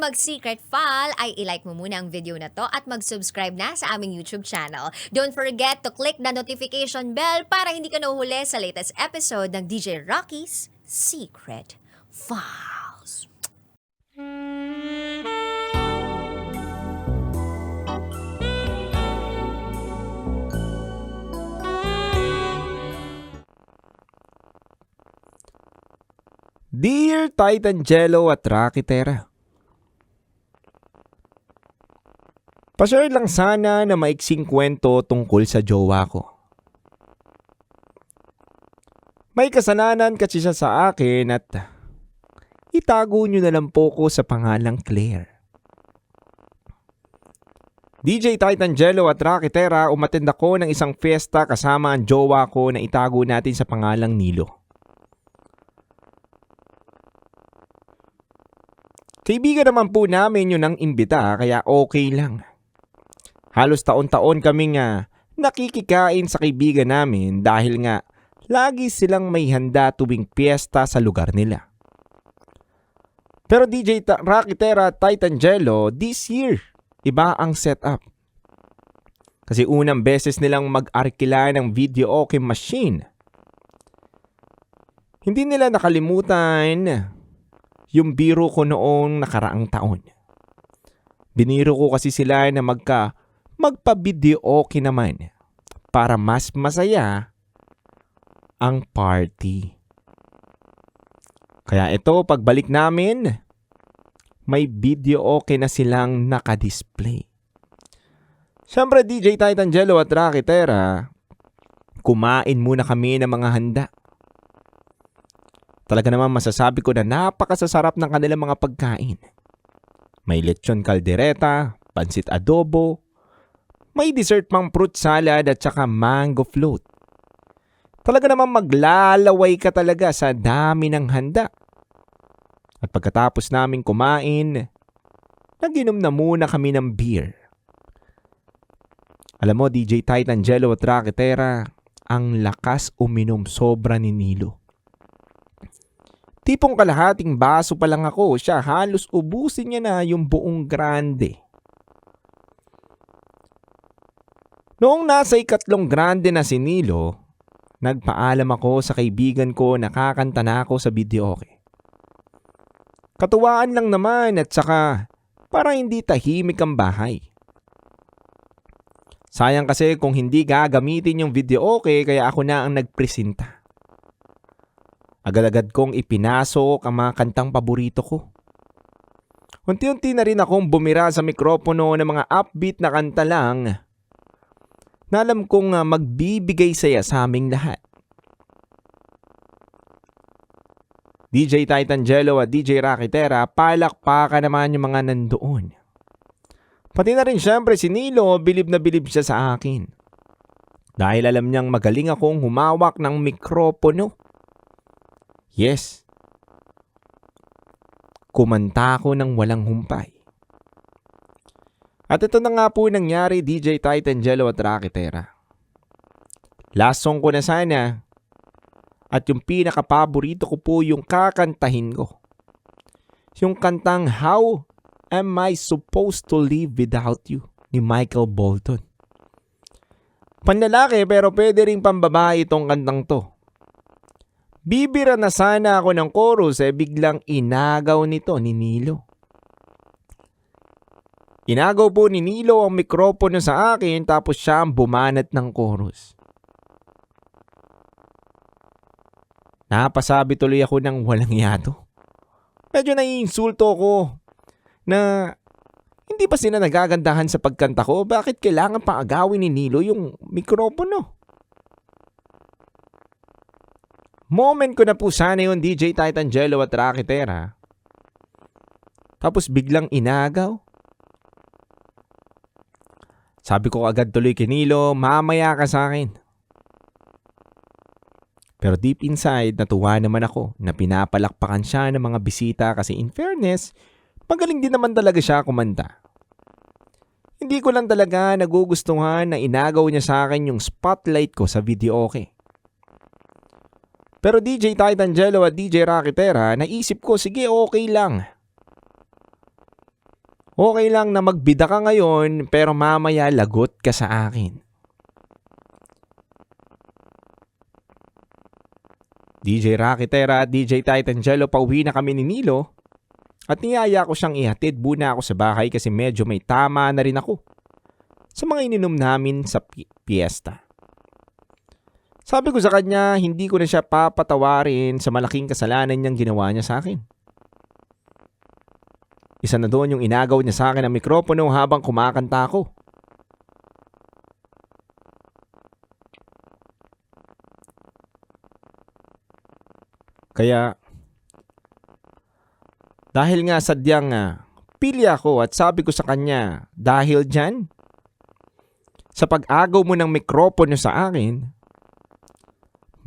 mag-secret file ay ilike mo muna ang video na to at mag-subscribe na sa aming YouTube channel. Don't forget to click the notification bell para hindi ka nahuhuli sa latest episode ng DJ Rocky's Secret Files. Dear Titangelo at Rakitera, pa-share lang sana na maiksing kwento tungkol sa jowa ko. May kasalanan kasi siya sa akin at itago nyo na lang po ko sa pangalang Claire. DJ Titangelo at Rakitera, umattend ako ng isang fiesta kasama ang jowa ko na itago natin sa pangalang Nilo. Kaibigan naman po namin yun ang imbita kaya okay lang. Halos taon-taon kaming nakikikain sa kaibigan namin dahil nga lagi silang may handa tuwing piyesta sa lugar nila. Pero DJ Rakitera at Titangelo, this year, iba ang setup. Kasi unang beses nilang mag-arkila ng videoke machine. Hindi nila nakalimutan yung biro ko noong nakaraang taon. Biniro ko kasi sila na magpa-videoke naman para mas masaya ang party. Kaya ito, pagbalik namin, may videoke na silang nakadisplay. Siyempre DJ Titangelo at Rakitera, kumain muna kami ng mga handa. Talaga naman masasabi ko na napakasasarap ng kanilang mga pagkain. May lechon caldereta, pansit adobo, may dessert pang fruit salad at saka mango float. Talaga naman maglalaway ka talaga sa dami ng handa. At pagkatapos namin kumain, naginom na muna kami ng beer. Alam mo DJ Titangelo at Rakitera, ang lakas uminom sobra ni Nilo. Tipong kalahating baso pa lang ako, siya halos ubusin niya na yung buong grande. Noong nasa ikatlong grande na si Nilo, nagpaalam ako sa kaibigan ko na kakanta na ako sa videoke. Katuwaan lang naman at saka para hindi tahimik ang bahay. Sayang kasi kung hindi gagamitin yung videoke kaya ako na ang nagpresenta. Agad-agad kong ipinasok ang mga kantang paborito ko. Unti-unti na rin akong bumira sa mikropono ng mga upbeat na kanta lang na alam kong magbibigay saya sa aming lahat. DJ Titangelo at DJ Rakitera, palakpakan naman yung mga nandoon. Pati na rin syempre si Nilo, bilib na bilib siya sa akin. Dahil alam niyang magaling akong humawak ng mikropono. Yes, kumanta ako ng walang humpay. At ito na nga po nangyari DJ Titangelo at Rakitera. Last song ko na sana at yung pinaka-paborito ko po yung kakantahin ko. Yung kantang How Am I Supposed to Live Without You ni Michael Bolton. Panlalaki pero pwede rin pambabae itong kantang to. Bibira na sana ako ng chorus biglang inagaw nito ni Nilo. Inagaw po ni Nilo ang mikropono sa akin tapos siya ang bumanat ng chorus. Napasabi tuloy ako ng walang yato. Medyo naiinsulto ko na hindi pa sila nagagandahan sa pagkanta ko. Bakit kailangan pa agawin ni Nilo yung mikropono? Moment ko na po sana yung DJ Titangelo at Rakitera. Tapos biglang inagaw. Sabi ko agad tuloy kay Nilo, mamaya ka sa akin. Pero deep inside, natuwa naman ako na pinapalakpakan siya ng mga bisita kasi in fairness, magaling din naman talaga siya kumanta. Hindi ko lang talaga nagugustuhan na inagaw niya sa akin yung spotlight ko sa videoke. Pero DJ Titangelo at DJ Rakitera, naisip ko sige okay lang. Okay lang na magbida ka ngayon pero mamaya lagot ka sa akin. DJ Rakitera at DJ Titangelo, pauwi na kami ni Nilo at niyaya ko siyang ihatid muna ako sa bahay kasi medyo may tama na rin ako sa mga ininom namin sa piyesta. Sabi ko sa kanya, hindi ko na siya papatawarin sa malaking kasalanan niyang ginawa niya sa akin. Isa na doon yung inagaw niya sa akin ang mikropono habang kumakanta ako. Kaya, dahil nga sadyang pili ako at sabi ko sa kanya, dahil dyan, sa pag-agaw mo ng mikropono sa akin,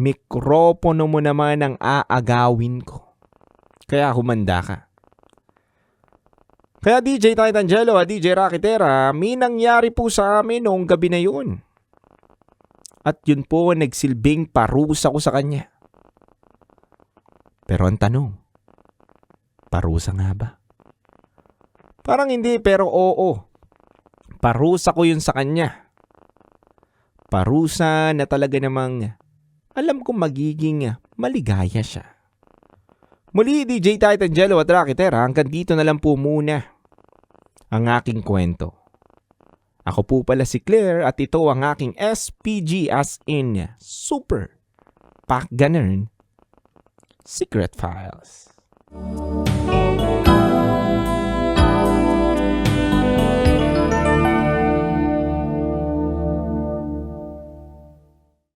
mikropono mo naman ang aagawin ko. Kaya humanda ka. Kaya DJ Titangelo at DJ Rakitera, may nangyari po sa amin noong gabi na yun. At yun po nagsilbing parusa ko sa kanya. Pero ang tanong, parusa nga ba? Parang hindi pero oo. Parusa ko yun sa kanya. Parusa na talaga namang alam kong magiging maligaya siya. Muli DJ Titangelo at Rakitera, hanggang dito na lang po muna ang aking kwento. Ako po pala si Claire at ito ang aking SPG as in Super Pack Ganern Secret Files.